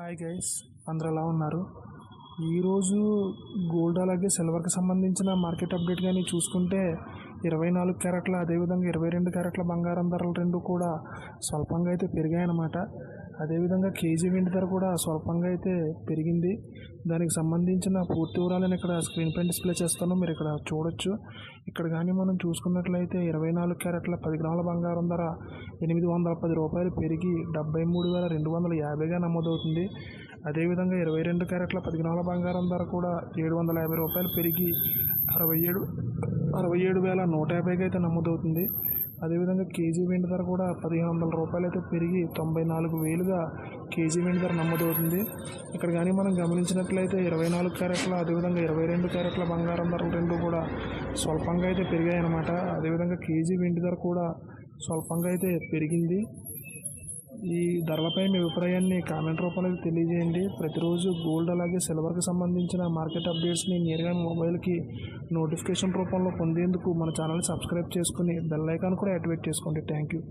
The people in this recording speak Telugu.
హాయ్ గైస్, అందరూ ఎలా ఉన్నారు? ఈరోజు గోల్డ్ అలాగే సిల్వర్కి సంబంధించిన మార్కెట్ అప్డేట్ కానీ చూసుకుంటే 24 క్యారెట్ల అదేవిధంగా 22 క్యారెట్ల బంగారం ధరలు రెండు కూడా స్వల్పంగా అయితే పెరిగాయన్నమాట. అదేవిధంగా కేజీ వెండి ధర కూడా స్వల్పంగా అయితే పెరిగింది. దానికి సంబంధించిన పూర్తి వివరాలను ఇక్కడ స్క్రీన్ పైన డిస్ప్లే చేస్తాను, మీరు ఇక్కడ చూడొచ్చు. ఇక్కడ కానీ మనం చూసుకున్నట్లయితే 24 క్యారెట్ల 10 గ్రాముల బంగారం ధర ₹810 పెరిగి 73,250గా నమోదవుతుంది. అదేవిధంగా 22 క్యారెట్ల 10 గ్రాముల బంగారం ధర కూడా ₹750 పెరిగి 67,150గా అయితే నమోదవుతుంది. అదేవిధంగా కేజీ వెండి ధర కూడా ₹1,500 అయితే పెరిగి 94,000గా కేజీ వెండి ధర నమోదవుతుంది. ఇక్కడ కానీ మనం గమనించినట్లయితే 24 క్యారెట్ల అదేవిధంగా 22 క్యారెట్ల బంగారం ధరలు రెండు కూడా స్వల్పంగా అయితే పెరిగాయి అన్నమాట. అదేవిధంగా కేజీ వెండి ధర కూడా స్వల్పంగా అయితే పెరిగింది. ఈ ధరలపై మీ అభిప్రాయాన్ని కామెంట్ రూపంలో తెలియజేయండి. ప్రతిరోజు గోల్డ్ అలాగే సిల్వర్కి సంబంధించిన మార్కెట్ అప్డేట్స్ని నేరుగా మొబైల్కి నోటిఫికేషన్ రూపంలో పొందేందుకు మన ఛానల్ని సబ్స్క్రైబ్ చేసుకుని బెల్ ఐకాన్ కూడా యాక్టివేట్ చేసుకోండి. Thank you.